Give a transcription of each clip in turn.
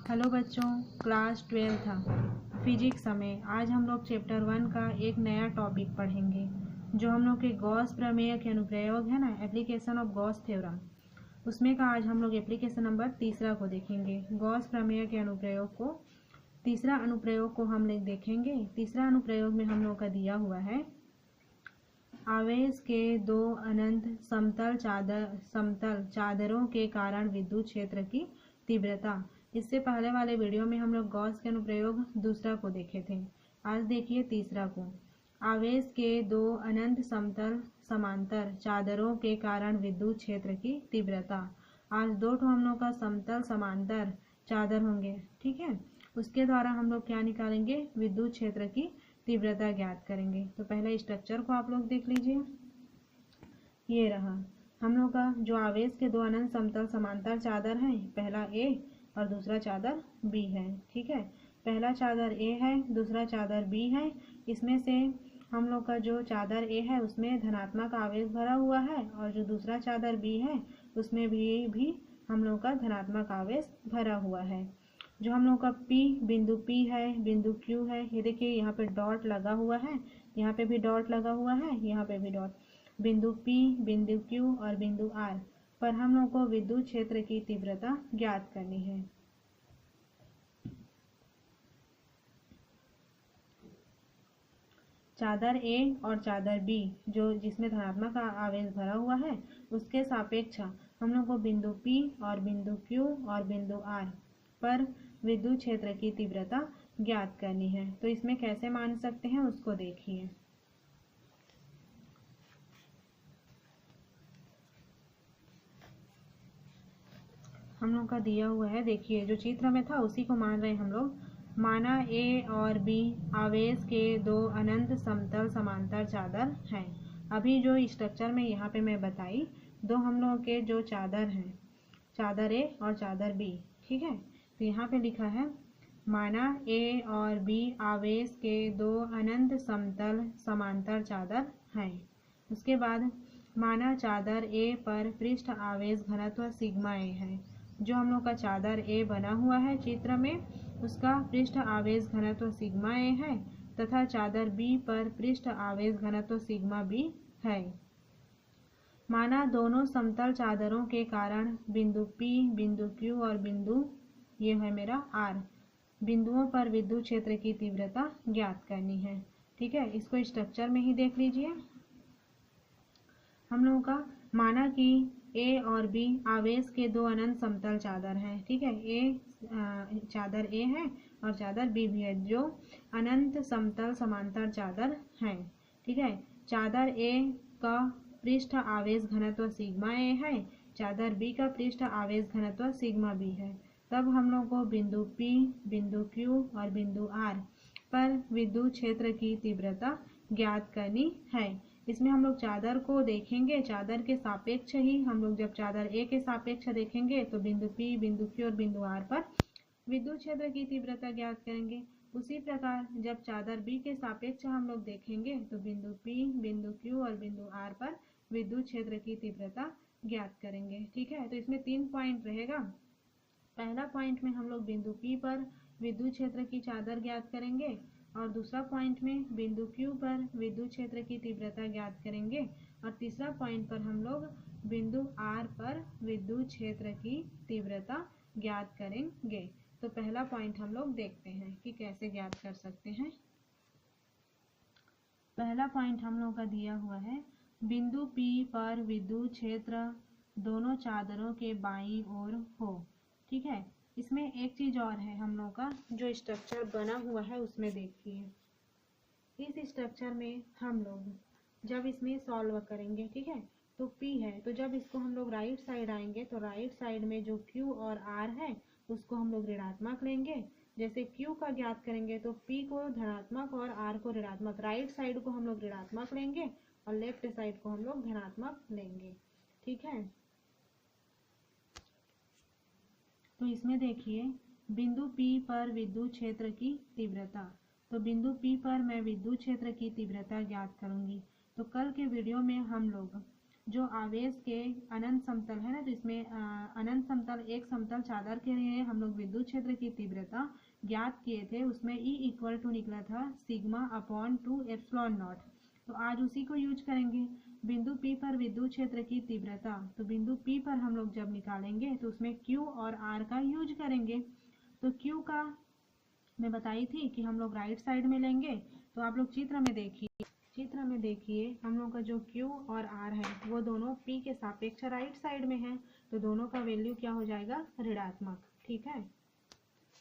Hello बच्चों, class 12 था physics में। आज हम लोग चैप्टर 1 का एक नया टॉपिक पढ़ेंगे जो हम लोग के गॉस प्रमेय के अनुप्रयोग है ना, एप्लीकेशन ऑफ गॉस थ्योरम। उसमें का आज हम लोग एप्लीकेशन नंबर 3 को देखेंगे। गॉस प्रमेय के अनुप्रयोग को तीसरा अनुप्रयोग को हम लोग देखेंगे। तीसरा अनुप्रयोग में हम लोग का दिया हुआ है आवेश के दो अनंत समतल चादरों के कारण विद्युत क्षेत्र की तीव्रता। इससे पहले वाले वीडियो में हम लोग गॉस के अनुप्रयोग दूसरा को देखे थे। आज देखिए तीसरा को। आवेश के दो अनंत समतल समांतर चादरों के कारण विद्युत क्षेत्र की तीव्रता। आज दो ठो हम लोग का समतल समांतर चादर होंगे, ठीक है। उसके द्वारा हम लोग क्या निकालेंगे, विद्युत क्षेत्र की तीव्रता ज्ञात करेंगे। तो पहले स्ट्रक्चर को आप लोग देख लीजिए। ये रहा हम लोग का जो आवेश के दो अनंत समतल समांतर चादर हैं, पहला ए और दूसरा चादर बी है, ठीक है। पहला चादर ए है, दूसरा चादर बी है। इसमें से हम लोग का जो चादर ए है उसमें धनात्मक आवेश भरा हुआ है और जो दूसरा चादर बी है उसमें भी हम लोग का धनात्मक आवेश भरा हुआ है। जो हम लोग का बिंदु पी है, बिंदु क्यू है, ये देखिए यहाँ पे डॉट लगा हुआ है, यहाँ पे भी डॉट लगा हुआ है, यहाँ पे भी डॉट। बिंदु पी, बिंदु क्यू और बिंदु आर पर हम लोग को विद्युत क्षेत्र की तीव्रता ज्ञात करनी है। चादर ए और चादर बी जो जिसमें धनात्मक आवेश भरा हुआ है उसके सापेक्ष हम लोग को बिंदु पी और बिंदु क्यू और बिंदु आर पर विद्युत क्षेत्र की तीव्रता ज्ञात करनी है। तो इसमें कैसे मान सकते हैं उसको देखिए। हम लोग का दिया हुआ है, देखिए जो चित्र में था उसी को मान रहे हैं हम लोग। माना ए और बी आवेश के दो अनंत समतल समांतर चादर हैं। अभी जो स्ट्रक्चर में यहाँ पे मैं बताई, दो हम लोग के जो चादर हैं, चादर ए और चादर बी, ठीक है। तो यहाँ पे लिखा है माना ए और बी आवेश के दो अनंत समतल समांतर चादर हैं। उसके बाद माना चादर ए पर पृष्ठ आवेश घनत्व सिग्मा ए है। जो हम लोग का चादर ए बना हुआ है चित्र में उसका पृष्ठ आवेश घनत्व सिग्मा ए है तथा चादर बी पर पृष्ठ आवेश घनत्व सिग्मा बी है। माना दोनों समतल चादरों के कारण बिंदु पी, बिंदु क्यू और बिंदु ये है मेरा आर बिंदुओं पर विद्युत क्षेत्र की तीव्रता ज्ञात करनी है, ठीक है। इसको स्ट्रक्चर में ही देख लीजिए। हम लोगों का माना कि ए और बी आवेश के दो अनंत समतल चादर हैं, ठीक है। चादर ए है और चादर बी भी है जो अनंत समतल समांतर चादर हैं, ठीक है। चादर ए का पृष्ठ आवेश घनत्व सिग्मा ए है, चादर बी का पृष्ठ आवेश घनत्व सिग्मा बी है। तब हम लोग को बिंदु पी, बिंदु क्यू और बिंदु आर पर विद्युत क्षेत्र की तीव्रता ज्ञात करनी है। इसमें हम लोग चादर को देखेंगे, चादर के सापेक्ष ही हम लोग जब चादर ए के सापेक्ष देखेंगे तो बिंदु पी, बिंदु क्यू और बिंदु आर पर विद्युत क्षेत्र की तीव्रता ज्ञात करेंगे। उसी प्रकार जब चादर बी के सापेक्ष हम लोग देखेंगे तो बिंदु पी, बिंदु क्यू और बिंदु आर पर विद्युत क्षेत्र की तीव्रता ज्ञात करेंगे, ठीक है। तो इसमें 3 पॉइंट रहेगा। पहला पॉइंट में हम लोग बिंदु पी पर विद्युत क्षेत्र की चादर ज्ञात करेंगे और दूसरा पॉइंट में बिंदु क्यू पर विद्युत क्षेत्र की तीव्रता ज्ञात करेंगे और तीसरा पॉइंट पर हम लोग बिंदु आर पर विद्युत क्षेत्र की तीव्रता ज्ञात करेंगे। तो पहला पॉइंट हम लोग देखते हैं कि कैसे ज्ञात कर सकते हैं। पहला पॉइंट हम लोग का दिया हुआ है बिंदु पी पर विद्युत क्षेत्र दोनों चादरों के बाईं ओर हो, ठीक है। इसमें एक चीज और है, हम लोग का जो स्ट्रक्चर बना हुआ है उसमें देखिए। इस स्ट्रक्चर में हम लोग जब इसमें सॉल्व करेंगे, ठीक है, तो P है तो जब इसको हम लोग राइट साइड आएंगे तो राइट साइड में जो Q और R है उसको हम लोग ऋणात्मक लेंगे। जैसे Q का ज्ञात करेंगे तो P को धनात्मक और R को ऋणात्मक, राइट साइड को हम लोग ऋणात्मक लेंगे और लेफ्ट साइड को हम लोग धनात्मक लेंगे, ठीक है। तो इसमें देखिए बिंदु P पर विद्युत क्षेत्र की तीव्रता। तो बिंदु P पर मैं विद्युत क्षेत्र की तीव्रता ज्ञात करूंगी। तो कल के वीडियो में हम लोग जो आवेश के अनंत समतल है ना, तो इसमें अनंत समतल एक समतल चादर के लिए हम लोग विद्युत क्षेत्र की तीव्रता ज्ञात किए थे, उसमें E इक्वल टू निकला था सिग्मा अपॉन 2 एप्सिलॉन नॉट। तो आज उसी को यूज करेंगे। बिंदु P पर विद्युत क्षेत्र की तीव्रता, तो बिंदु P पर हम लोग जब निकालेंगे तो उसमें Q और R का यूज करेंगे। तो Q का मैं बताई थी कि हम लोग राइट साइड में लेंगे, तो आप लोग चित्र में देखिए हम लोग का जो Q और R है वो दोनों P के सापेक्ष राइट साइड में है, तो दोनों का वैल्यू क्या हो जाएगा, ऋणात्मक। ठीक है,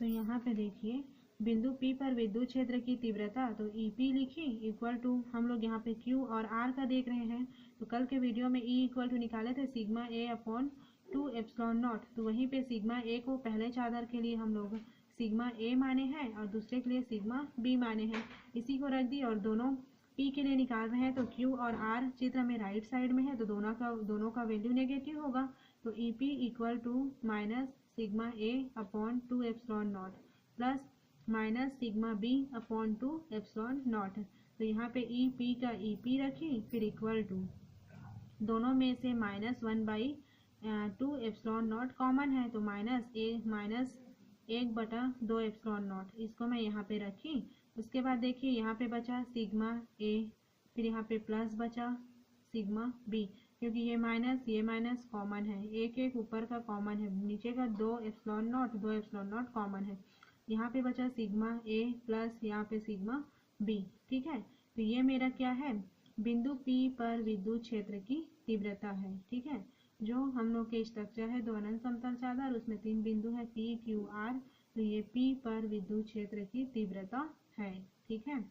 तो यहाँ पे देखिए बिंदु P पर विद्युत क्षेत्र की तीव्रता, तो EP लिखी इक्वल टू, हम लोग यहाँ पे Q और R का देख रहे हैं, तो कल के वीडियो में E इक्वल टू निकाले थे sigma A upon 2 epsilon naught, तो वहीं पे सिग्मा A को पहले चादर के लिए हम लोग सिग्मा A माने हैं और दूसरे के लिए सिग्मा B माने हैं, इसी को रख दी और दोनों P के लिए निकाल रहे हैं, तो Q और R चित्र में राइट साइड में है, तो दोनों का वैल्यू नेगेटिव होगा, तो EP equal to minus sigma A upon 2 epsilon naught plus minus sigma B upon 2 epsilon naught. तो यहाँ पे EP का EP रखी, फिर इक्वल टू दोनों में से -1/2 एप्सिलॉन नॉट कॉमन है, तो माइनस 1/2 एप्सिलॉन नॉट, इसको मैं यहाँ पे रखी। उसके बाद देखिए यहाँ पे बचा सिग्मा A, फिर यहाँ पे प्लस बचा सिग्मा B, क्योंकि ये माइनस कॉमन है, एक ऊपर का कॉमन है, नीचे का 2 एप्सिलॉन नॉट कॉमन है। यहाँ पे बचा सिग्मा A प्लस यहाँ पे सिग्मा B। ठीक है, तो ये मेरा क्या है, बिंदु P पर विद्युत क्षेत्र की तीव्रता है। ठीक है, जो हम लोग के स्ट्रक्चर है दो अनंत समतल चादर, उसमें 3 बिंदु है P Q R, तो ये P पर विद्युत क्षेत्र की तीव्रता है। ठीक है,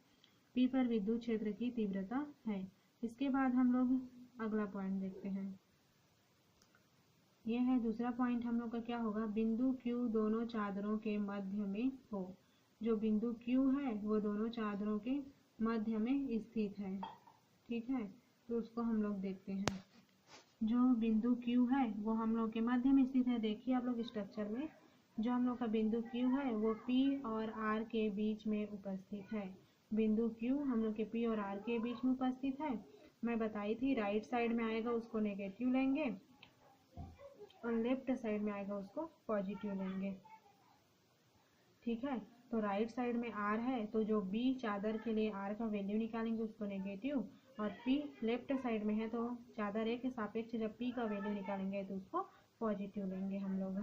P पर विद्युत क्षेत्र की तीव्रता है। इसके बाद हम लोग अगला पॉइंट देखते हैं। यह है दूसरा पॉइंट हम लोग का, क्या होगा, बिंदु Q दोनों चादरों के मध्य में हो। जो बिंदु Q है वो दोनों चादरों के मध्य में स्थित है। ठीक है, तो उसको हम लोग देखते हैं। जो बिंदु Q है वो हम लोग के मध्य में स्थित है। देखिए आप लोग स्ट्रक्चर में जो हम लोग का बिंदु Q है वो P और R के बीच में उपस्थित है। बिंदु Q हम लोग के P और R के बीच में उपस्थित है। मैं बताई थी राइट साइड में आएगा उसको नेगेटिव लेंगे और लेफ्ट साइड में आएगा उसको पॉजिटिव लेंगे। ठीक है, तो राइट साइड में R है, तो जो B चादर के लिए R का वैल्यू निकालेंगे उसको नेगेटिव, और P लेफ्ट साइड में है, तो चादर A के सापेक्ष जब P का वैल्यू निकालेंगे तो उसको पॉजिटिव लेंगे हम लोग।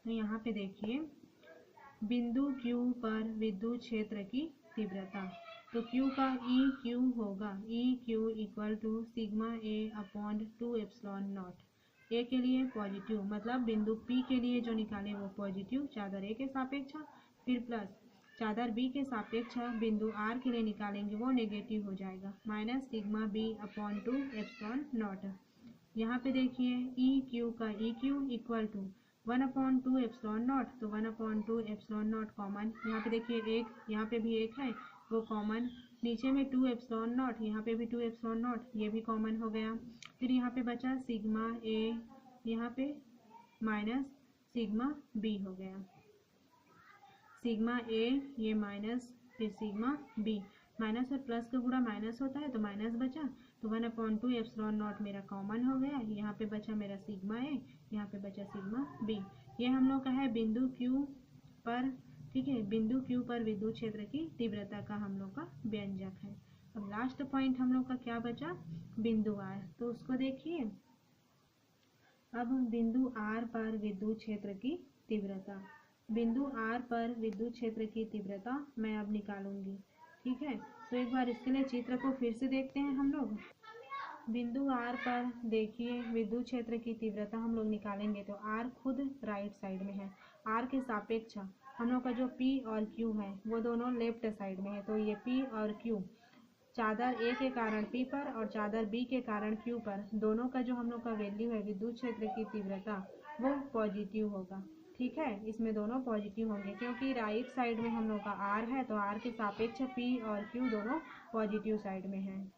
तो यहाँ पे देखिए बिंदु Q पर विद्युत क्षेत्र की तीव्रता, तो Q का EQ होगा, EQ equal to sigma A upon 2 epsilon naught. A के लिए पॉजिटिव, मतलब बिंदु P के लिए जो निकाले वो पॉजिटिव चादर A के सापेक्ष, फिर प्लस चादर B के सापेक्ष बिंदु R के लिए निकालेंगे वो नेगेटिव हो जाएगा, minus sigma B upon 2 epsilon naught. यहाँ पे देखिए EQ का EQ equal to 1/2 epsilon naught, तो 1/2 एप्सिलॉन नॉट कॉमन, यहाँ पे देखिए एक, यहाँ पे भी एक है वो कॉमन, नीचे में 2 एप्सिलॉन नॉट, यहाँ पे भी 2 एप्सिलॉन नॉट, ये भी कॉमन हो गया। फिर यहाँ पे बचा सिग्मा A, यहाँ पे माइनस सिग्मा B हो गया, सिग्मा A ये माइनस, फिर सिग्मा B, माइनस और प्लस का गुणा माइनस होता है तो माइनस बचा, तो 1/2 एप्सिलॉन नॉट मेरा कॉमन हो गया। यहाँ पे बचा मेरा सिग्मा A, यहाँ पे बचा सिग्मा B। ये हम लोग का है बिंदु Q पर। ठीक है, बिंदु Q पर विद्युत क्षेत्र की तीव्रता का हम लोग का व्यंजक है। अब लास्ट पॉइंट हम लोग का क्या बचा, बिंदु R, तो उसको देखिए। अब बिंदु R पर विद्युत क्षेत्र की तीव्रता, बिंदु R पर विद्युत क्षेत्र की तीव्रता मैं अब निकालूंगी। ठीक है, तो एक बार इसके लिए चित्र को फिर से देखते हैं हम लोग। बिंदु R पर देखिए विद्युत क्षेत्र की तीव्रता हम लोग निकालेंगे, तो R खुद राइट साइड में है, R के सापेक्ष हम लोग का जो P और Q है वो दोनों लेफ्ट साइड में है, तो ये P और Q चादर A के कारण P पर और चादर B के कारण Q पर, दोनों का जो हम लोग का वैल्यू है विद्युत क्षेत्र की तीव्रता वो पॉजिटिव होगा। ठीक है, इसमें दोनों पॉजिटिव होंगे क्योंकि राइट साइड में हम लोग का R है, तो R के सापेक्ष P और Q दोनों पॉजिटिव साइड में हैं।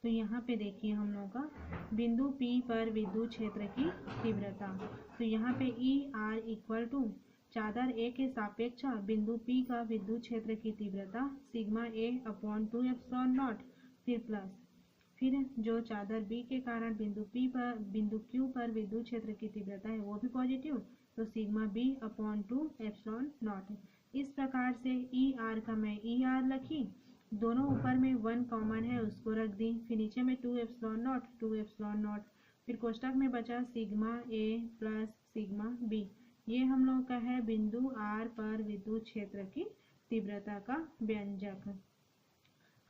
तो यहाँ पे देखिए हम लोग का बिंदु P पर विद्युत क्षेत्र की तीव्रता, तो यहाँ पे ER इक्वल टू चादर A के सापेक्ष बिंदु P का विद्युत क्षेत्र की तीव्रता sigma A upon 2 epsilon not फिर प्लस, फिर जो चादर बी के कारण बिंदु क्यू पर विद्युत क्षेत्र की तीव्रता है वो भी पॉजिटिव, तो sigma B upon 2 epsilon naught. इस प्रकार से ई आर का मैं ई आर लिखी, दोनों ऊपर में 1 कॉमन है उसको रख दी, फिर नीचे में 2 एप्सिलॉन नॉट, फिर कोष्टक में बचा सिग्मा ए प्लस सिग्मा बी। ये हम लोग का है बिंदु आर पर विद्युत क्षेत्र की तीव्रता का व्यंजक।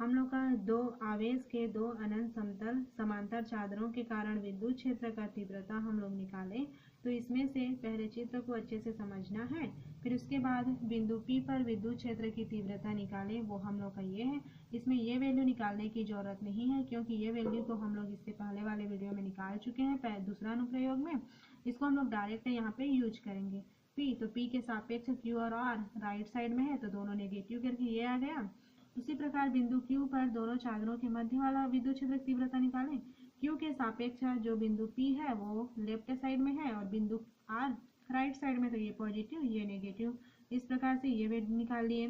हम लोग का दो आवेश के दो अनंत समतल समांतर चादरों के कारण विद्युत क्षेत्र का तीव्रता हम लोग निकालें, तो इसमें से पहले चित्र को अच्छे से समझना है, फिर उसके बाद बिंदु P पर विद्युत क्षेत्र की तीव्रता निकालें, वो हम लोग का ये है। इसमें ये वैल्यू निकालने की जरूरत नहीं है क्योंकि ये वैल्यू तो हम लोग इससे पहले वाले वीडियो में निकाल चुके हैं दूसरा अनुप्रयोग में। इसको हम लोग डायरेक्ट यहाँ पे यूज करेंगे। P, तो P के सापेक्ष Q और R राइट साइड में है तो दोनों नेगेटिव करके ये आ गया। उसी प्रकार बिंदु Q पर दोनों चादरों के मध्य वाला विद्युत क्षेत्र की तीव्रता निकालें। Q के सापेक्ष जो बिंदु P है वो लेफ्ट साइड में है और बिंदु R राइट साइड में, तो ये पॉजिटिव ये नेगेटिव। इस प्रकार से ये वैल्यू निकाल लिए।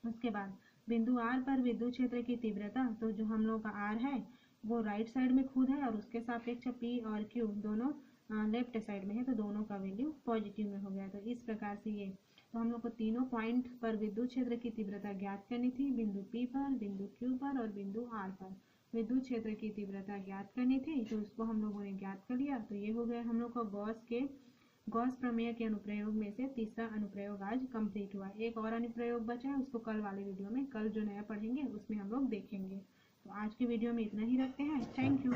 उसके बाद बिंदु R पर विद्युत क्षेत्र की तीव्रता, तो जो हम लोग का R है वो राइट साइड में खुद है और उसके सापेक्ष P और Q दोनों लेफ्ट साइड में है, तो दोनों का वैल्यू पॉजिटिव में हो गया। तो इस प्रकार से ये, तो हम लोग को तीनों पॉइंट पर विद्युत क्षेत्र की तीव्रता ज्ञात करनी थी, बिंदु P पर, बिंदु Q पर और बिंदु R पर विद्युत क्षेत्र की तीव्रता ज्ञात करनी थी, तो उसको हम लोगों ने ज्ञात कर लिया। तो ये हो गया हम लोग को गॉस प्रमेय के अनुप्रयोग में से तीसरा अनुप्रयोग आज कंप्लीट हुआ। एक और अनुप्रयोग बचा है, उसको कल वाले वीडियो में, कल जो नया पढ़ेंगे उसमें हम लोग देखेंगे। तो आज के वीडियो में इतना ही रखते हैं। Thank you.